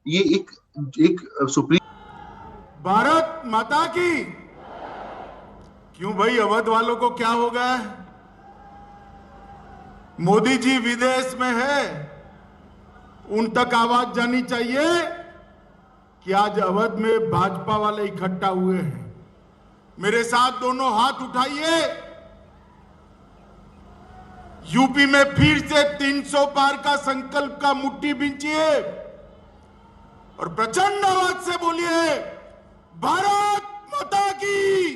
ये एक सुप्रीम भारत माता की। क्यों भाई, अवध वालों को क्या हो गया है? मोदी जी विदेश में है, उन तक आवाज जानी चाहिए कि आज अवध में भाजपा वाले इकट्ठा हुए हैं। मेरे साथ दोनों हाथ उठाइए। यूपी में फिर से 300 पार का संकल्प का मुट्ठी बींचिए और प्रचंड आवाज से बोलिए, भारत माता की,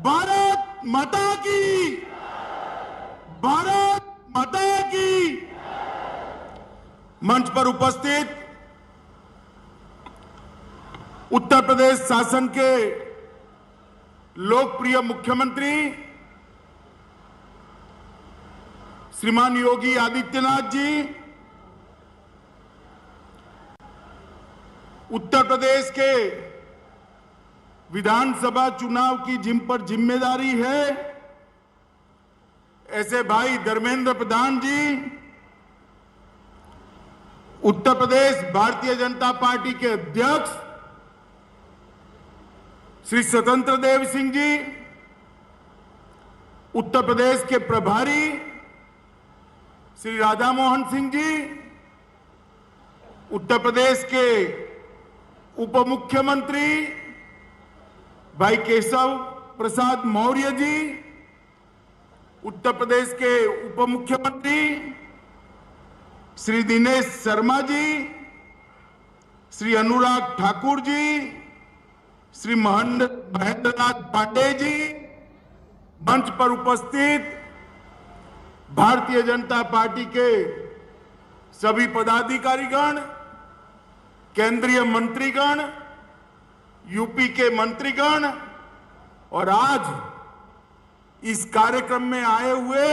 भारत माता की, भारत माता की। मंच पर उपस्थित उत्तर प्रदेश शासन के लोकप्रिय मुख्यमंत्री श्रीमान योगी आदित्यनाथ जी, उत्तर प्रदेश के विधानसभा चुनाव की जिन पर जिम्मेदारी है, ऐसे भाई धर्मेंद्र प्रधान जी, उत्तर प्रदेश भारतीय जनता पार्टी के अध्यक्ष श्री स्वतंत्र देव सिंह जी, उत्तर प्रदेश के प्रभारी श्री राधा मोहन सिंह जी, उत्तर प्रदेश के उप मुख्यमंत्री भाई केशव प्रसाद मौर्य जी, उत्तर प्रदेश के उप मुख्यमंत्री श्री दिनेश शर्मा जी, श्री अनुराग ठाकुर जी, श्री महेंद्रनाथ पांडे जी, मंच पर उपस्थित भारतीय जनता पार्टी के सभी पदाधिकारीगण, केंद्रीय मंत्रीगण, यूपी के मंत्रीगण और आज इस कार्यक्रम में आए हुए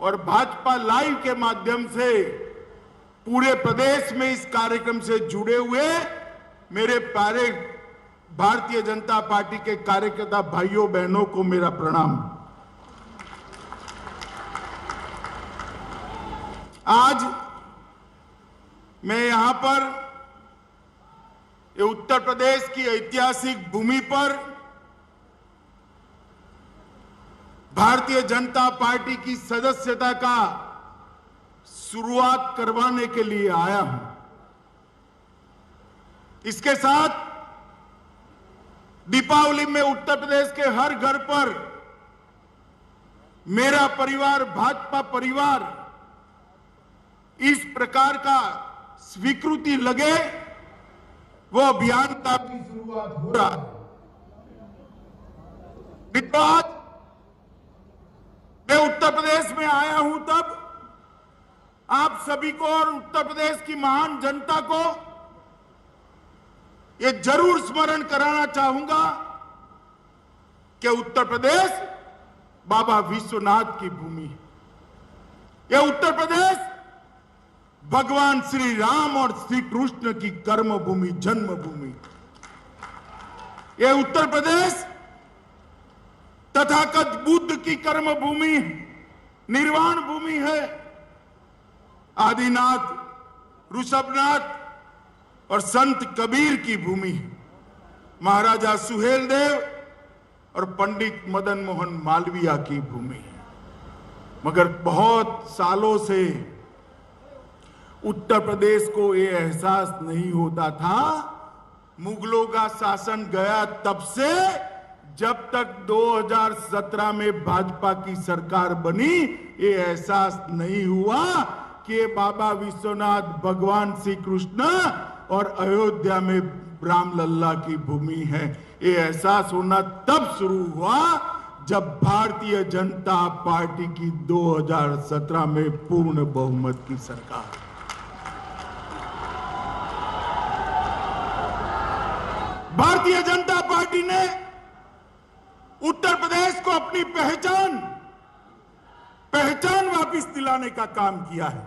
और भाजपा लाइव के माध्यम से पूरे प्रदेश में इस कार्यक्रम से जुड़े हुए मेरे प्यारे भारतीय जनता पार्टी के कार्यकर्ता भाइयों बहनों को मेरा प्रणाम। आज मैं यहां पर ये उत्तर प्रदेश की ऐतिहासिक भूमि पर भारतीय जनता पार्टी की सदस्यता का शुरुआत करवाने के लिए आया हूं। इसके साथ दीपावली में उत्तर प्रदेश के हर घर पर मेरा परिवार, भाजपा परिवार, इस प्रकार का स्वीकृति लगे वो अभियान का भी शुरुआत हो रहा है। आज मैं उत्तर प्रदेश में आया हूं तब आप सभी को और उत्तर प्रदेश की महान जनता को ये जरूर स्मरण कराना चाहूंगा कि उत्तर प्रदेश बाबा विश्वनाथ की भूमि है। यह उत्तर प्रदेश भगवान श्री राम और श्री कृष्ण की कर्म भूमि, जन्मभूमि। यह उत्तर प्रदेश तथागत बुद्ध की कर्म भूमि, निर्वाण भूमि है। आदिनाथ, ऋषभनाथ और संत कबीर की भूमि, महाराजा सुहेलदेव और पंडित मदन मोहन मालवीय की भूमि। मगर बहुत सालों से उत्तर प्रदेश को ये एहसास नहीं होता था। मुगलों का शासन गया तब से, जब तक 2017 में भाजपा की सरकार बनी, ये एहसास नहीं हुआ कि ये बाबा विश्वनाथ, भगवान श्री कृष्ण और अयोध्या में रामलल्ला की भूमि है। ये एहसास होना तब शुरू हुआ जब भारतीय जनता पार्टी की 2017 में पूर्ण बहुमत की सरकार। भारतीय जनता पार्टी ने उत्तर प्रदेश को अपनी पहचान वापस दिलाने का काम किया है।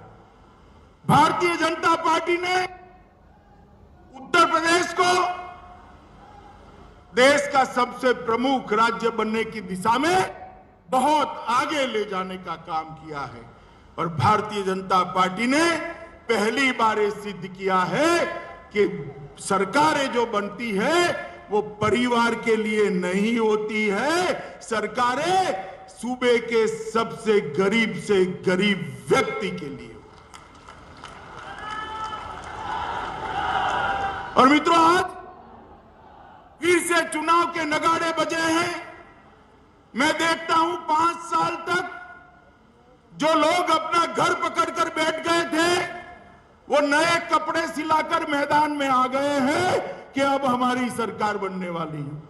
भारतीय जनता पार्टी ने उत्तर प्रदेश को देश का सबसे प्रमुख राज्य बनने की दिशा में बहुत आगे ले जाने का काम किया है। और भारतीय जनता पार्टी ने पहली बार ये सिद्ध किया है कि सरकारें जो बनती है वो परिवार के लिए नहीं होती है, सरकारें सूबे के सबसे गरीब से गरीब व्यक्ति के लिए। और मित्रों, आज फिर से चुनाव के नगाड़े बजे हैं। मैं देखता हूं 5 साल तक जो लोग अपना घर पकड़कर बैठ गए थे, वो नए कपड़े सिलाकर मैदान में आ गए हैं कि अब हमारी सरकार बनने वाली है।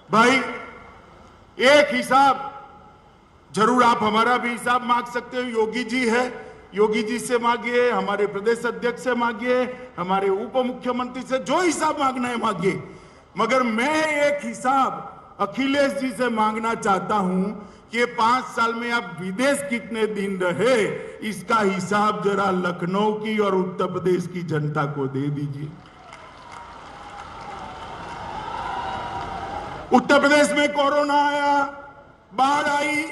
भाई, एक हिसाब जरूर आप हमारा भी हिसाब मांग सकते हो। योगी जी है, योगी जी से मांगिए, हमारे प्रदेश अध्यक्ष से मांगिए, हमारे उप मुख्यमंत्री से, जो हिसाब मांगना है मांगिए। मगर मैं एक हिसाब अखिलेश जी से मांगना चाहता हूं कि 5 साल में आप विदेश कितने दिन रहे, इसका हिसाब जरा लखनऊ की और उत्तर प्रदेश की जनता को दे दीजिए। उत्तर प्रदेश में कोरोना आया, बाढ़ आई,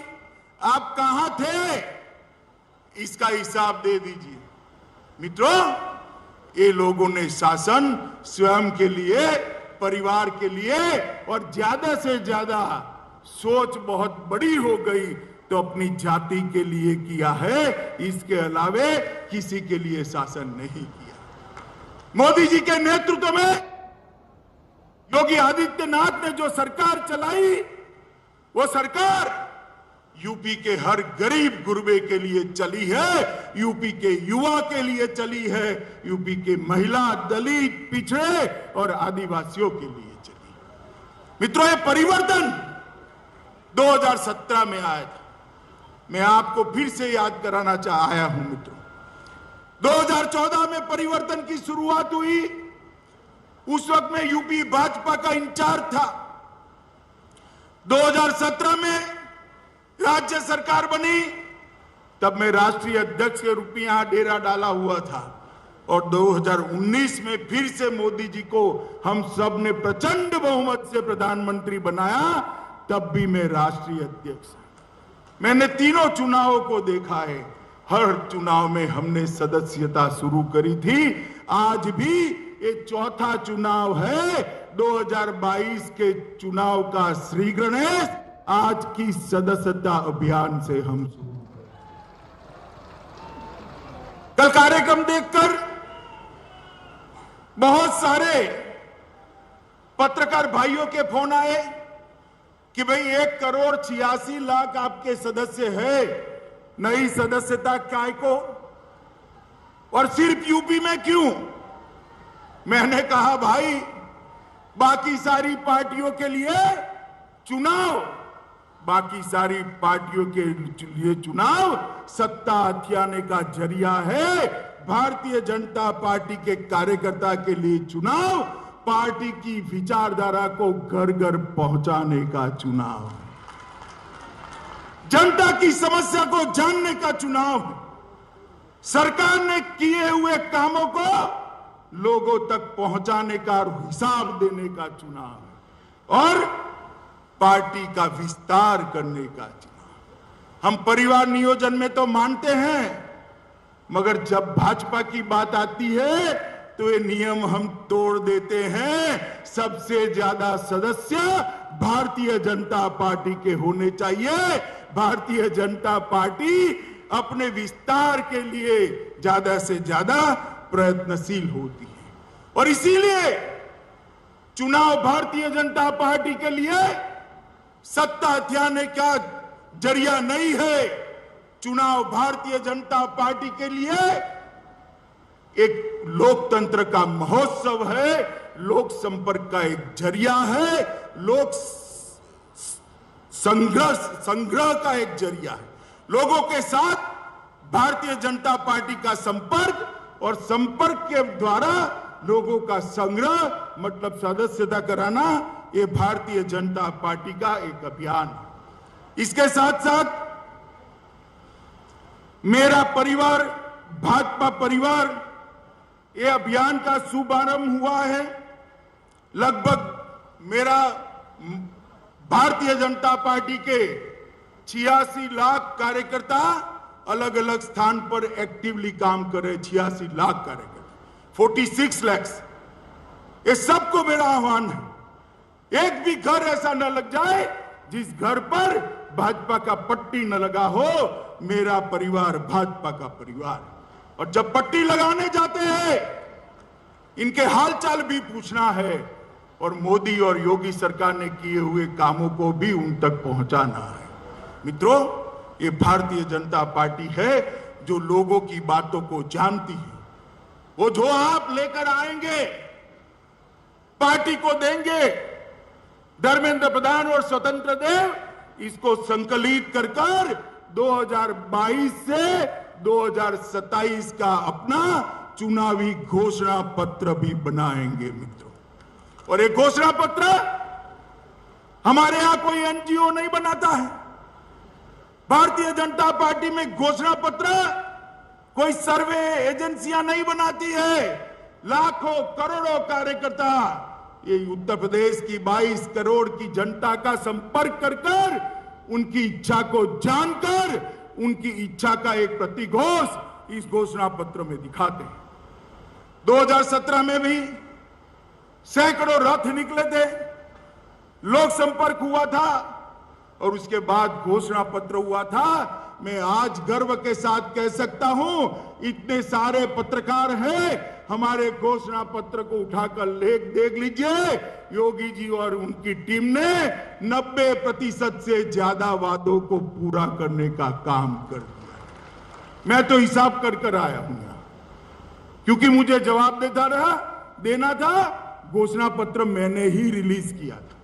आप कहां थे, इसका हिसाब दे दीजिए। मित्रों, ये लोगों ने शासन स्वयं के लिए, परिवार के लिए, और ज्यादा से ज्यादा सोच बहुत बड़ी हो गई तो अपनी जाति के लिए किया है, इसके अलावे किसी के लिए शासन नहीं किया। मोदी जी के नेतृत्व में योगी आदित्यनाथ ने जो सरकार चलाई, वो सरकार यूपी के हर गरीब गुरबे के लिए चली है, यूपी के युवा के लिए चली है, यूपी के महिला, दलित, पिछड़े और आदिवासियों के लिए चली। मित्रों, ये परिवर्तन 2017 में आया था। मैं आपको फिर से याद कराना आया हूं मित्रों। 2014 में परिवर्तन की शुरुआत हुई। उस वक्त में यूपी भाजपा का इंचार्ज था। 2017 में राज्य सरकार बनी, तब मैं राष्ट्रीय अध्यक्ष के रूप में यहां डेरा डाला हुआ था। और 2019 में फिर से मोदी जी को हम सब ने प्रचंड बहुमत से प्रधानमंत्री बनाया, तब भी मैं राष्ट्रीय अध्यक्ष। मैंने तीनों चुनावों को देखा है। हर चुनाव में हमने सदस्यता शुरू करी थी। आज भी ये चौथा चुनाव है। 2022 के चुनाव का श्री गणेश आज की सदस्यता अभियान से हम शुरू करें। कल कार्यक्रम देखकर बहुत सारे पत्रकार भाइयों के फोन आए कि भाई 1,86,00,000 आपके सदस्य है, नई सदस्यता काय को, और सिर्फ यूपी में क्यों? मैंने कहा भाई, बाकी सारी पार्टियों के लिए चुनाव, बाकी सारी पार्टियों के लिए चुनाव सत्ता हथियाने का जरिया है। भारतीय जनता पार्टी के कार्यकर्ता के लिए चुनाव पार्टी की विचारधारा को घर घर पहुंचाने का चुनाव, जनता की समस्या को जानने का चुनाव, सरकार ने किए हुए कामों को लोगों तक पहुंचाने का और हिसाब देने का चुनाव, और पार्टी का विस्तार करने का चुनाव। हम परिवार नियोजन में तो मानते हैं, मगर जब भाजपा की बात आती है तो ये नियम हम तोड़ देते हैं। सबसे ज्यादा सदस्य भारतीय जनता पार्टी के होने चाहिए। भारतीय जनता पार्टी अपने विस्तार के लिए ज्यादा से ज्यादा प्रयत्नशील होती है, और इसीलिए चुनाव भारतीय जनता पार्टी के लिए सत्ता हथियाने का जरिया नहीं है। चुनाव भारतीय जनता पार्टी के लिए एक लोकतंत्र का महोत्सव है, लोक संपर्क का एक जरिया है, लोक संग्रह का एक जरिया है। लोगों के साथ भारतीय जनता पार्टी का संपर्क, और संपर्क के द्वारा लोगों का संग्रह, मतलब सदस्यता कराना, ये भारतीय जनता पार्टी का एक अभियान है। इसके साथ साथ मेरा परिवार, भाजपा परिवार, ये अभियान का शुभारंभ हुआ है। लगभग मेरा भारतीय जनता पार्टी के 86 लाख कार्यकर्ता अलग अलग स्थान पर एक्टिवली काम कर रहे 86 लाख कार्यकर्ता, 46 लाख। ये सबको मेरा आह्वान है, एक भी घर ऐसा न लग जाए जिस घर पर भाजपा का पट्टी न लगा हो। मेरा परिवार भाजपा का परिवार, और जब पट्टी लगाने जाते हैं इनके हालचाल भी पूछना है, और मोदी और योगी सरकार ने किए हुए कामों को भी उन तक पहुंचाना है। मित्रों, ये भारतीय जनता पार्टी है जो लोगों की बातों को जानती है। वो जो आप लेकर आएंगे पार्टी को देंगे। धर्मेंद्र प्रधान और स्वतंत्र देव इसको संकलित कर 2022 से 2027 का अपना चुनावी घोषणा पत्र भी बनाएंगे मित्रों। और एक घोषणा पत्र हमारे यहां कोई एनजीओ नहीं बनाता है। भारतीय जनता पार्टी में घोषणा पत्र कोई सर्वे एजेंसियां नहीं बनाती है। लाखों करोड़ों कार्यकर्ता ये उत्तर प्रदेश की 22 करोड़ की जनता का संपर्क कर उनकी इच्छा को जानकर उनकी इच्छा का एक प्रतिघोष इस घोषणा पत्र में दिखाते हैं। 2017 में भी सैकड़ों रथ निकले थे, लोक संपर्क हुआ था, और उसके बाद घोषणा पत्र हुआ था। मैं आज गर्व के साथ कह सकता हूं, इतने सारे पत्रकार हैं, हमारे घोषणा पत्र को उठाकर देख लीजिए। योगी जी और उनकी टीम ने 90% से ज्यादा वादों को पूरा करने का काम कर दिया। मैं तो हिसाब कर आया हूं यहां, क्योंकि मुझे जवाब देना था। घोषणा पत्र मैंने ही रिलीज किया था,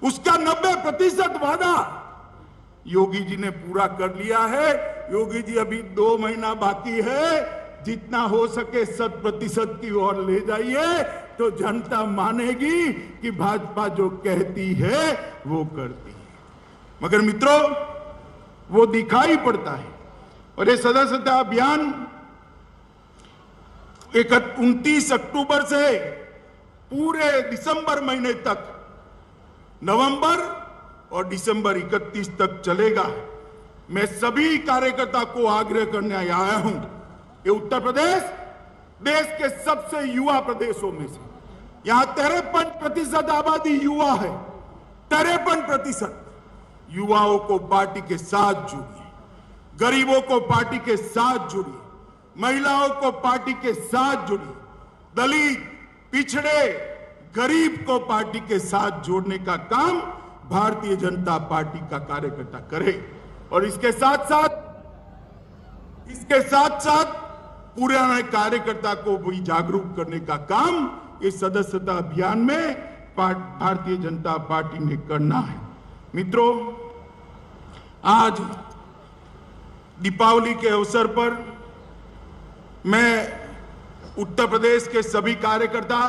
उसका 90% वादा योगी जी ने पूरा कर लिया है। योगी जी अभी 2 महीना बाकी है, जितना हो सके 100% की ओर ले जाइए, तो जनता मानेगी कि भाजपा जो कहती है वो करती है। मगर मित्रों, वो दिखाई पड़ता है। और ये सदस्यता अभियान 29 अक्टूबर से पूरे दिसंबर महीने तक, नवंबर और दिसंबर 31 तक चलेगा। मैं सभी कार्यकर्ता को आग्रह करने आया हूं, ये उत्तर प्रदेश देश के सबसे युवा प्रदेशों में से, यहां 53% आबादी युवा है। 53% युवाओं को पार्टी के साथ जोड़िए, गरीबों को पार्टी के साथ जोड़िए, महिलाओं को पार्टी के साथ जोड़िए, दलित, पिछड़े, गरीब को पार्टी के साथ जोड़ने का काम भारतीय जनता पार्टी का कार्यकर्ता करे। और इसके साथ साथ पुराने कार्यकर्ता को भी जागरूक करने का काम इस सदस्यता अभियान में भारतीय जनता पार्टी ने करना है। मित्रों, आज दीपावली के अवसर पर मैं उत्तर प्रदेश के सभी कार्यकर्ता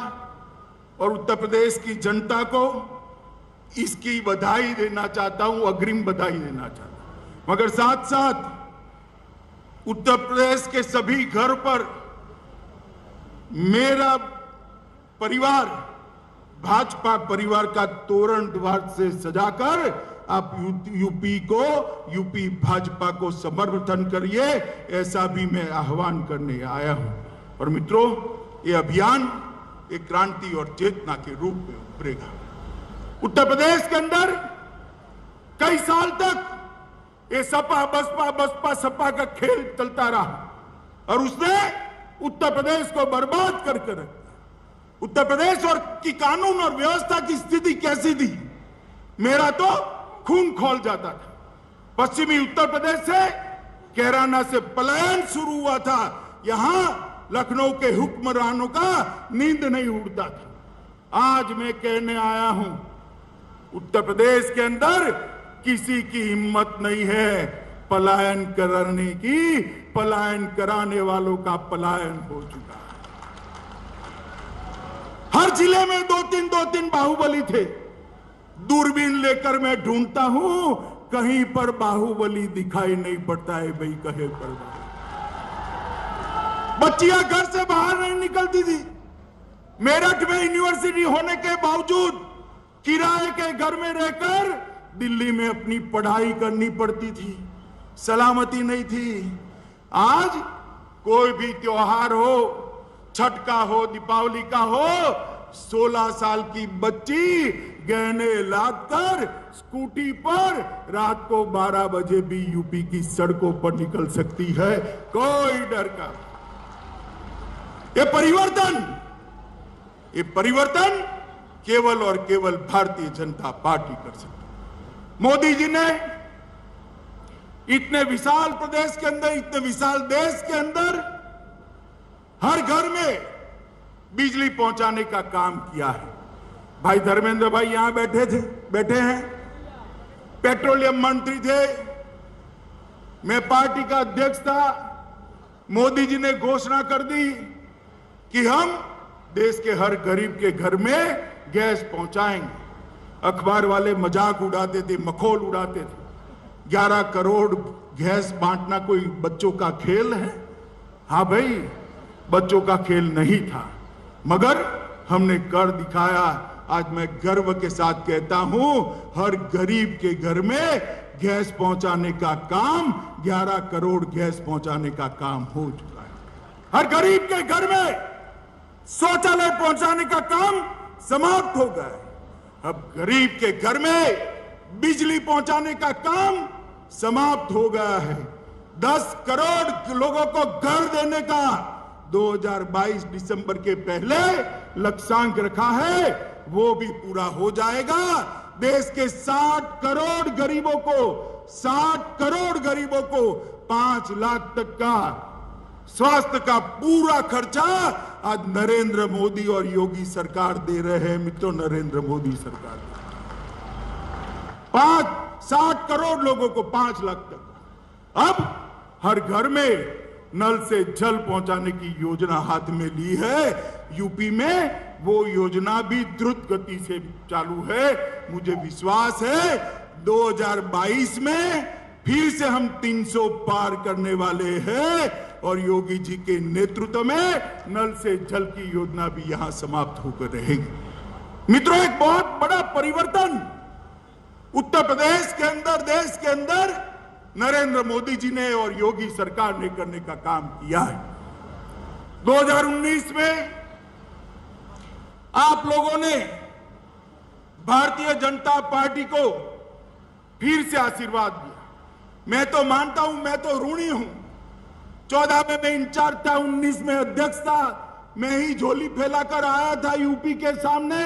और उत्तर प्रदेश की जनता को इसकी बधाई देना चाहता हूं, अग्रिम बधाई देना चाहता हूं। मगर साथ साथ उत्तर प्रदेश के सभी घर पर मेरा परिवार, भाजपा परिवार का तोरण द्वार से सजाकर आप यूपी भाजपा को समर्थन करिए, ऐसा भी मैं आह्वान करने आया हूं। और मित्रों, ये अभियान एक क्रांति और चेतना के रूप में उभरेगा। उत्तर प्रदेश के अंदर कई साल तक ये सपा का खेल चलता रहा, और उसने उत्तर प्रदेश को बर्बाद करके रखा। उत्तर प्रदेश और की कानून और व्यवस्था की स्थिति कैसी थी, मेरा तो खून खौल जाता था। पश्चिमी उत्तर प्रदेश से, कैराना से पलायन शुरू हुआ था। यहां लखनऊ के हुक्मरानों का नींद नहीं उड़ता था। आज मैं कहने आया हूं, उत्तर प्रदेश के अंदर किसी की हिम्मत नहीं है पलायन करने की। पलायन कराने वालों का पलायन हो चुका है। हर जिले में 2-3 बाहुबली थे। दूरबीन लेकर मैं ढूंढता हूं, कहीं पर बाहुबली दिखाई नहीं पड़ता है। भाई कहे पर बच्चियां घर से बाहर नहीं निकलती थी। मेरठ में यूनिवर्सिटी होने के बावजूद किराए के घर में रहकर दिल्ली में अपनी पढ़ाई करनी पड़ती थी। सलामती नहीं थी। आज कोई भी त्योहार हो, छठ का हो, दीपावली का हो, 16 साल की बच्ची गहने लाकर स्कूटी पर रात को 12 बजे भी यूपी की सड़कों पर निकल सकती है, कोई डर का। ये परिवर्तन केवल और केवल भारतीय जनता पार्टी कर सकती है। मोदी जी ने इतने विशाल प्रदेश के अंदर, इतने विशाल देश के अंदर हर घर में बिजली पहुंचाने का काम किया है। भाई धर्मेंद्र भाई यहां बैठे हैं, पेट्रोलियम मंत्री थे, मैं पार्टी का अध्यक्ष था। मोदी जी ने घोषणा कर दी कि हम देश के हर गरीब के घर में गैस पहुंचाएंगे। अखबार वाले मजाक उड़ाते थे, मखौल उड़ाते थे, 11 करोड़ गैस बांटना कोई बच्चों का खेल है? हाँ भाई, बच्चों का खेल नहीं था, मगर हमने कर दिखाया। आज मैं गर्व के साथ कहता हूं, हर गरीब के घर में गैस पहुंचाने का काम, 11 करोड़ गैस पहुंचाने का काम हो चुका है। हर गरीब के घर में शौचालय पहुंचाने का काम समाप्त हो गया है। अब गरीब के घर में बिजली पहुंचाने का काम समाप्त हो गया है। 10 करोड़ लोगों को घर देने का 2022 दिसंबर के पहले लक्ष्यांक रखा है, वो भी पूरा हो जाएगा। देश के 60 करोड़ गरीबों को 5 लाख तक का स्वास्थ्य का पूरा खर्चा आज नरेंद्र मोदी और योगी सरकार दे रहे हैं। मित्रों, नरेंद्र मोदी सरकार 60 करोड़ लोगों को 5 लाख तक। अब हर घर में नल से जल पहुंचाने की योजना हाथ में ली है। यूपी में वो योजना भी द्रुत गति से चालू है। मुझे विश्वास है 2022 में फिर से हम 300 पार करने वाले हैं और योगी जी के नेतृत्व में नल से जल की योजना भी यहां समाप्त होकर रहेगी। मित्रों, एक बहुत बड़ा परिवर्तन उत्तर प्रदेश के अंदर, देश के अंदर नरेंद्र मोदी जी ने और योगी सरकार ने करने का काम किया है। 2019 में आप लोगों ने भारतीय जनता पार्टी को फिर से आशीर्वाद दिया। मैं तो मानता हूं, मैं तो ऋणी हूं। 14 में मैं इंचार्ज था, 19 में अध्यक्ष था। मैं ही झोली फैलाकर आया था यूपी के सामने।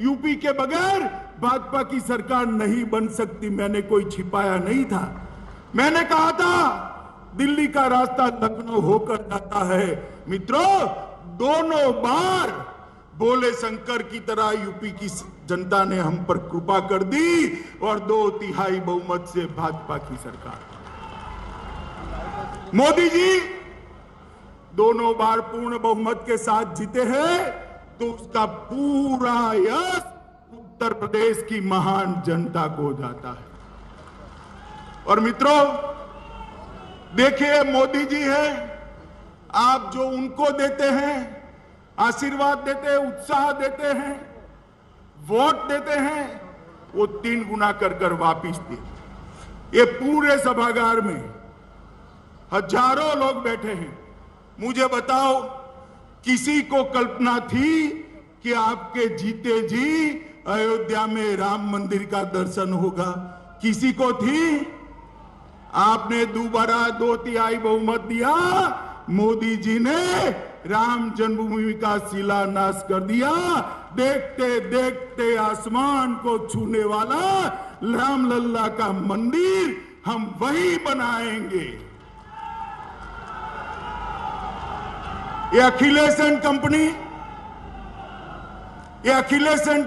यूपी के बगैर भाजपा की सरकार नहीं बन सकती, मैंने कोई छिपाया नहीं था। मैंने कहा था दिल्ली का रास्ता लखनऊ होकर जाता है। मित्रों, दोनों बार बोले शंकर की तरह यूपी की जनता ने हम पर कृपा कर दी और 2/3 बहुमत से भाजपा की सरकार। मोदी जी दोनों बार पूर्ण बहुमत के साथ जीते हैं, तो उसका पूरा यश उत्तर प्रदेश की महान जनता को जाता है। और मित्रों, देखिए, मोदी जी है, आप जो उनको देते हैं, आशीर्वाद देते हैं, उत्साह देते हैं, वोट देते हैं, वो 3 गुना कर वापिस देते। ये पूरे सभागार में हजारों लोग बैठे हैं। मुझे बताओ, किसी को कल्पना थी कि आपके जीते जी अयोध्या में राम मंदिर का दर्शन होगा? किसी को थी? आपने दोबारा 2/3 बहुमत दिया, मोदी जी ने राम जन्मभूमि का शिलान्यास कर दिया। देखते देखते आसमान को छूने वाला रामलल्ला का मंदिर हम वही बनाएंगे। ये अखिलेश एंड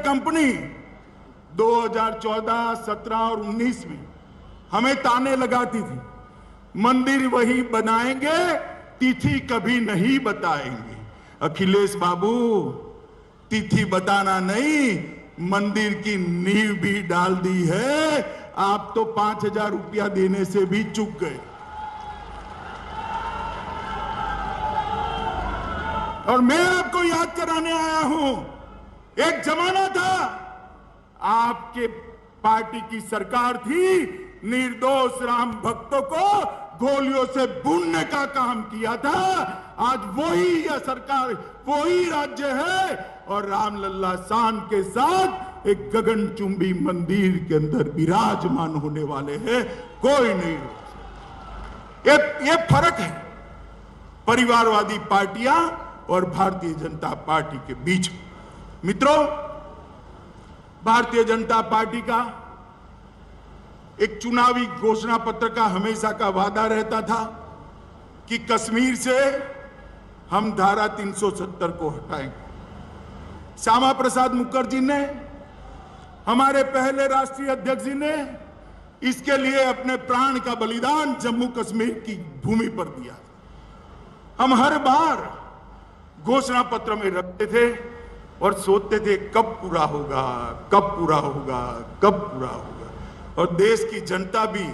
कंपनी 2014, 17 और 19 में हमें ताने लगाती थी, मंदिर वही बनाएंगे, तिथि कभी नहीं बताएंगे। अखिलेश बाबू, तिथि बताना नहीं, मंदिर की नींव भी डाल दी है। आप तो 5,000 रुपया देने से भी चूक गए। और मैं आपको याद कराने आया हूं, एक जमाना था, आपके पार्टी की सरकार थी, निर्दोष राम भक्तों को गोलियों से भूनने का काम किया था। आज वही यह सरकार, वही राज्य है और रामलल्ला शान के साथ एक गगनचुंबी मंदिर के अंदर विराजमान होने वाले हैं। कोई नहीं रोक सकता। ये फर्क है परिवारवादी पार्टियां और भारतीय जनता पार्टी के बीच। मित्रों, भारतीय जनता पार्टी का एक चुनावी घोषणा पत्र का हमेशा का वादा रहता था कि कश्मीर से हम धारा 370 को हटाएंगे। श्यामा प्रसाद मुखर्जी ने, हमारे पहले राष्ट्रीय अध्यक्ष जी ने इसके लिए अपने प्राण का बलिदान जम्मू कश्मीर की भूमि पर दिया। हम हर बार घोषणा पत्र में रखते थे और सोचते थे कब पूरा होगा, कब पूरा होगा, कब पूरा होगा। और देश की जनता भी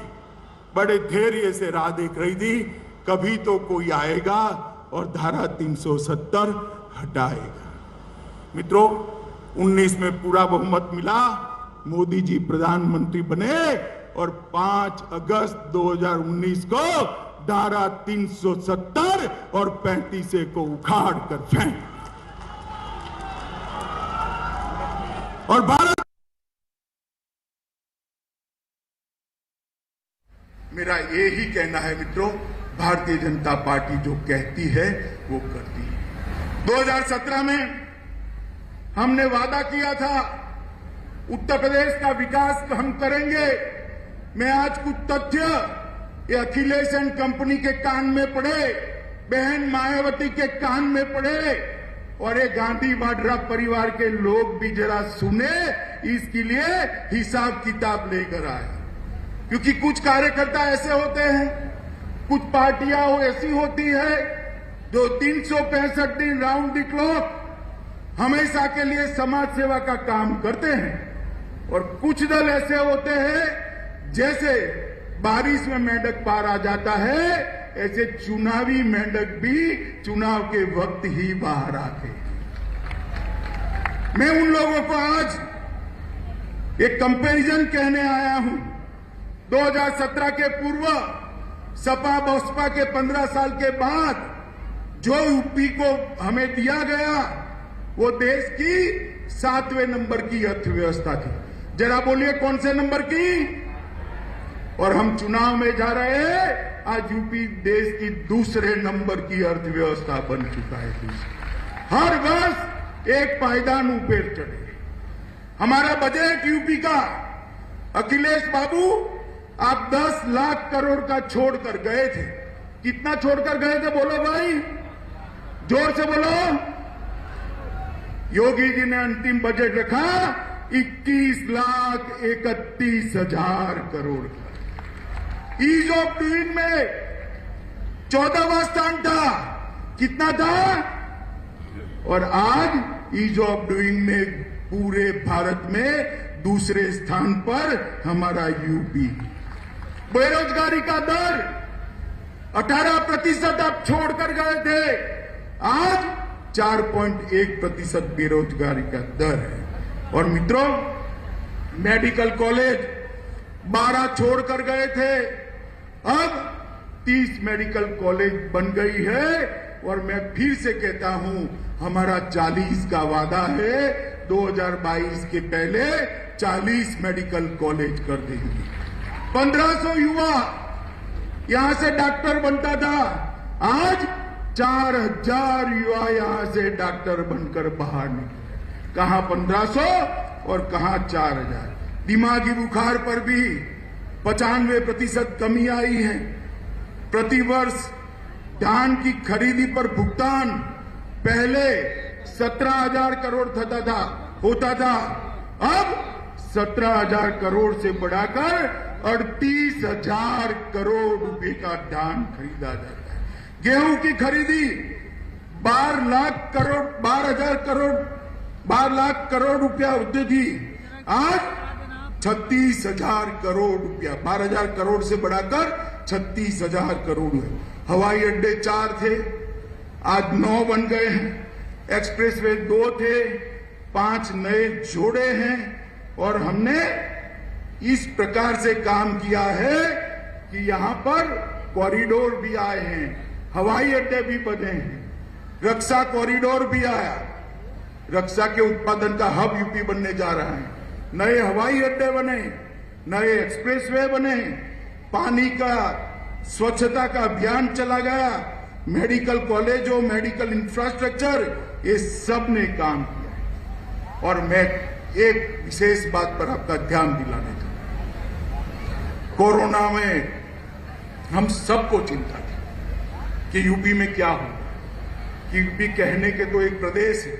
बड़े धैर्य से राह देख रही थी, कभी तो कोई आएगा और धारा 370 हटाएगा। मित्रों, 19 में पूरा बहुमत मिला, मोदी जी प्रधानमंत्री बने और 5 अगस्त 2019 को धारा 370 और 35 को उखाड़ कर फेंक और भारत। मेरा यही कहना है मित्रों, भारतीय जनता पार्टी जो कहती है वो करती है। 2017 में हमने वादा किया था उत्तर प्रदेश का विकास हम करेंगे। मैं आज कुछ तथ्य ये अखिलेश एंड कंपनी के कान में पड़े, बहन मायावती के कान में पड़े और ये गांधी वाड्रा परिवार के लोग भी जरा सुने, इसके लिए हिसाब किताब लेकर आए। क्योंकि कुछ कार्यकर्ता ऐसे होते हैं, कुछ पार्टियां ऐसी होती है जो 365 दिन राउंड द क्लॉक हमेशा के लिए समाज सेवा का काम करते हैं और कुछ दल ऐसे होते हैं जैसे बारिश में मेंढक पार आ जाता है, ऐसे चुनावी मेंढक भी चुनाव के वक्त ही बाहर आते। मैं उन लोगों को आज एक कंपैरिजन कहने आया हूं। 2017 के पूर्व सपा बसपा के 15 साल के बाद जो यूपी को हमें दिया गया वो देश की 7वें नंबर की अर्थव्यवस्था थी। जरा बोलिए कौन से नंबर की? और हम चुनाव में जा रहे हैं, आज यूपी देश की 2 नंबर की अर्थव्यवस्था बन चुका है। हर वर्ष एक पायदान ऊपर चढ़े। हमारा बजट यूपी का, अखिलेश बाबू आप 10 लाख करोड़ का छोड़कर गए थे। कितना छोड़कर गए थे बोलो भाई, जोर से बोलो। योगी जी ने अंतिम बजट रखा 21,31,000 करोड़ का। ईज ऑफ डूइंग में 14वां स्थान था। कितना था? और आज ईज ऑफ डूइंग में पूरे भारत में दूसरे स्थान पर हमारा यूपी। बेरोजगारी का दर 18% आप छोड़कर गए थे, आज 4.1% बेरोजगारी का दर है। और मित्रों, मेडिकल कॉलेज 12 छोड़कर गए थे, अब 30 मेडिकल कॉलेज बन गई है। और मैं फिर से कहता हूं, हमारा 40 का वादा है, 2022 के पहले 40 मेडिकल कॉलेज कर देंगे। 1500 युवा यहां से डॉक्टर बनता था, आज 4000 युवा यहां से डॉक्टर बनकर बाहर निकले। कहां 1500 और कहां 4000। दिमागी बुखार पर भी 95% कमी आई है। प्रतिवर्ष धान की खरीदी पर भुगतान पहले 17,000 करोड़ होता था, अब 17,000 करोड़ से बढ़ाकर 38,000 करोड़ रुपए का धान खरीदा जाता है। गेहूं की खरीदी 12 लाख करोड़ रुपया होती थी, आज 36,000 करोड़ रुपया, 12,000 करोड़ से बढ़ाकर 36,000 करोड़ है। हवाई अड्डे 4 थे, आज 9 बन गए हैं। एक्सप्रेसवे 2 थे, 5 नए जोड़े हैं। और हमने इस प्रकार से काम किया है कि यहां पर कॉरिडोर भी आए हैं, हवाई अड्डे भी बने हैं, रक्षा कॉरिडोर भी आया, रक्षा के उत्पादन का हब यूपी बनने जा रहा है, नए हवाई अड्डे बने, नए एक्सप्रेसवे बने, पानी का स्वच्छता का अभियान चला गया, मेडिकल कॉलेजों, मेडिकल इंफ्रास्ट्रक्चर, ये सब ने काम किया है। और मैं एक विशेष बात पर आपका ध्यान दिलाने चाहूंगा। कोरोना में हम सबको चिंता थी कि यूपी में क्या होगा, कि यूपी कहने के तो एक प्रदेश है,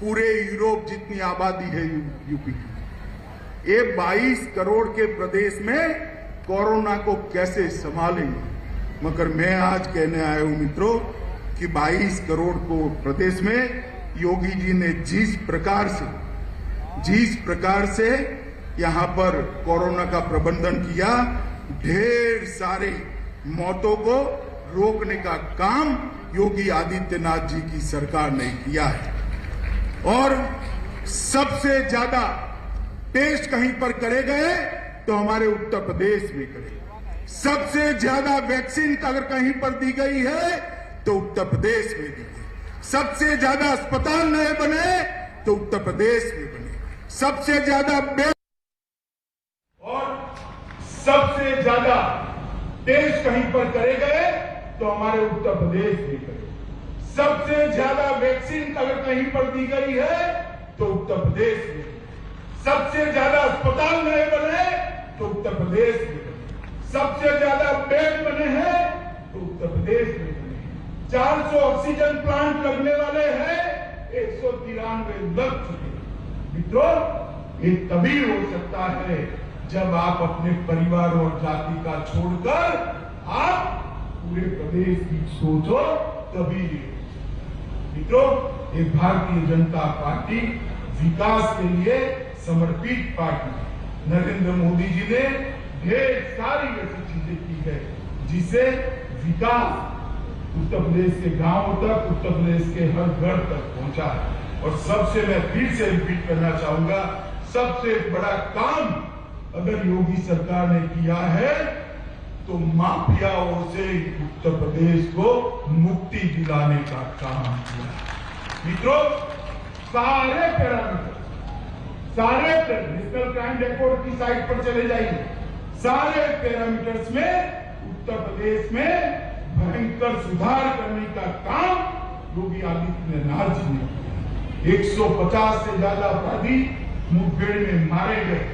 पूरे यूरोप जितनी आबादी है यूपी की, ये 22 करोड़ के प्रदेश में कोरोना को कैसे संभालेंगे। मगर मैं आज कहने आया हूं मित्रों कि 22 करोड़ को प्रदेश में योगी जी ने जिस प्रकार से यहां पर कोरोना का प्रबंधन किया, ढेर सारे मौतों को रोकने का काम योगी आदित्यनाथ जी की सरकार ने किया है। और सबसे ज्यादा टेस्ट कहीं पर करे गए तो हमारे उत्तर प्रदेश में करे। सबसे ज्यादा वैक्सीन अगर कहीं पर दी गई है तो उत्तर प्रदेश में दी गई। सबसे ज्यादा अस्पताल नए बने तो उत्तर प्रदेश में बने। सबसे ज्यादा बेड और सबसे ज्यादा टेस्ट कहीं पर करे गए तो हमारे उत्तर प्रदेश में करे। सबसे ज्यादा वैक्सीन अगर कहीं पर दी गई है तो उत्तर प्रदेश में। सबसे ज्यादा अस्पताल नए बने तो उत्तर प्रदेश में बने। सबसे ज्यादा बेड बने हैं तो उत्तर प्रदेश में बने। 400 ऑक्सीजन प्लांट लगने वाले हैं, 193 लग चुके। मित्रों, ये तभी हो सकता है जब आप अपने परिवार और जाति का छोड़कर आप पूरे प्रदेश की सोचो, तभी। मित्रों, ये भारतीय जनता पार्टी विकास के लिए समर्पित पार्टी। नरेंद्र मोदी जी ने ढेर सारी ऐसी चीजें की है जिसे विकास उत्तर प्रदेश के गांवों तक, उत्तर प्रदेश के हर घर तक पहुंचा है। और सबसे मैं फिर से रिपीट करना चाहूंगा, सबसे बड़ा काम अगर योगी सरकार ने किया है तो माफियाओं से उत्तर प्रदेश को मुक्ति दिलाने का काम किया। मित्रों, सारे पैरामीटर नेशनल क्राइम रिकॉर्ड की साइट पर चले जाइए, सारे पैरामीटर्स में उत्तर प्रदेश में भयंकर सुधार करने का काम योगी आदित्यनाथ जी ने किया। 150 से ज्यादा अपराधी मुठभेड़ में मारे गए।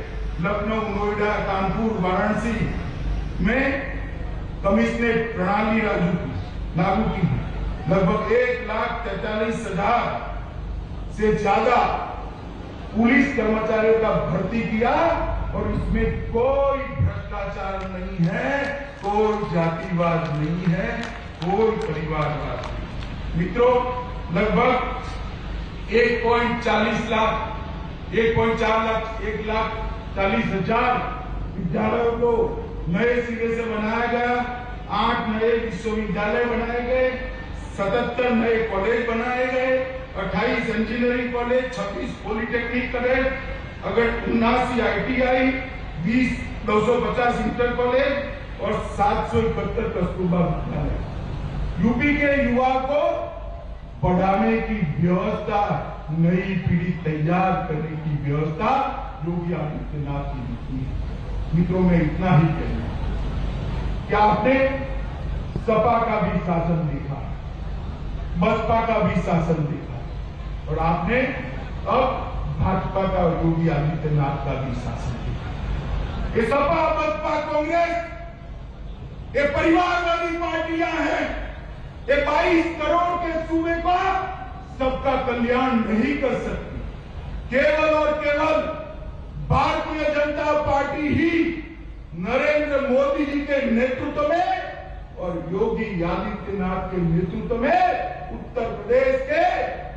लखनऊ, नोएडा, कानपुर, वाराणसी में कमिश्नरेट प्रणाली लागू की। लगभग 1,43,000 से ज्यादा पुलिस कर्मचारियों का भर्ती किया और इसमें कोई भ्रष्टाचार नहीं है, कोई जातिवाद नहीं है, कोई परिवारवाद नहीं। मित्रों, लगभग 1.4 लाख 1,40,000 विद्यालयों को नए सिरे से बनाया गया। 8 नए विश्वविद्यालय बनाए गए, 77 नए कॉलेज बनाए गए, 28 इंजीनियरिंग कॉलेज, 26 पॉलिटेक्निक कॉलेज, अगर 79 ITI, 20 250 इंटर कॉलेज और 771 कस्तूरबा विद्यालय। यूपी के युवा को पढ़ाने की व्यवस्था, नई पीढ़ी तैयार करने की व्यवस्था योगी आदित्यनाथ जी ने की है। मित्रों, में इतना ही कहना कि आपने सपा का भी शासन देखा, बसपा का भी शासन देखा और आपने अब भाजपा का, योगी आदित्यनाथ का भी शासन देखा। ये सपा, बसपा, कांग्रेस, ये परिवारवादी पार्टियां हैं। ये 22 करोड़ के सूबे का सबका कल्याण नहीं कर सकती। केवल और केवल भारतीय जनता पार्टी ही नरेंद्र मोदी जी के नेतृत्व में और योगी आदित्यनाथ के नेतृत्व में उत्तर प्रदेश के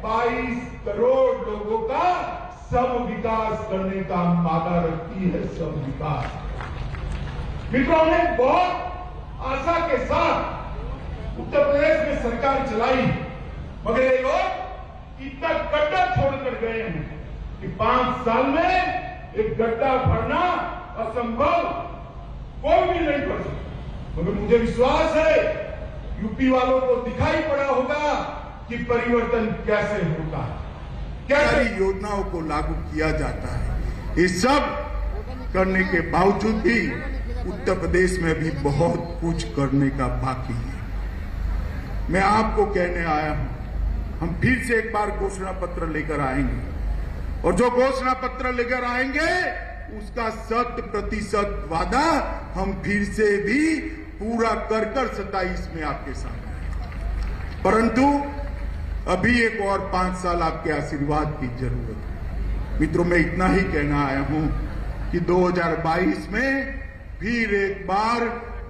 22 करोड़ लोगों का सब विकास करने का वादा रखती है। सब विकास। मित्रों ने बहुत आशा के साथ उत्तर प्रदेश में सरकार चलाई, मगर ये लोग इतना गड्ढा छोड़कर गए हैं कि 5 साल में एक गड्ढा भरना असंभव कोई भी नहीं कर सकता। मगर मुझे विश्वास है यूपी वालों को दिखाई पड़ा होगा कि परिवर्तन कैसे होता है, कैसे योजनाओं को लागू किया जाता है। ये सब करने के बावजूद भी उत्तर प्रदेश में भी बहुत कुछ करने का बाकी है। मैं आपको कहने आया हूं, हम फिर से एक बार घोषणा पत्र लेकर आएंगे और जो घोषणा पत्र लेकर आएंगे उसका 100% वादा हम फिर से भी पूरा कर 27 में आपके सामने। परंतु अभी एक और 5 साल आपके आशीर्वाद की जरूरत है। मित्रों, मैं इतना ही कहना आया हूं कि 2022 में फिर एक बार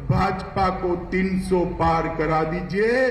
भाजपा को 300 पार करा दीजिए।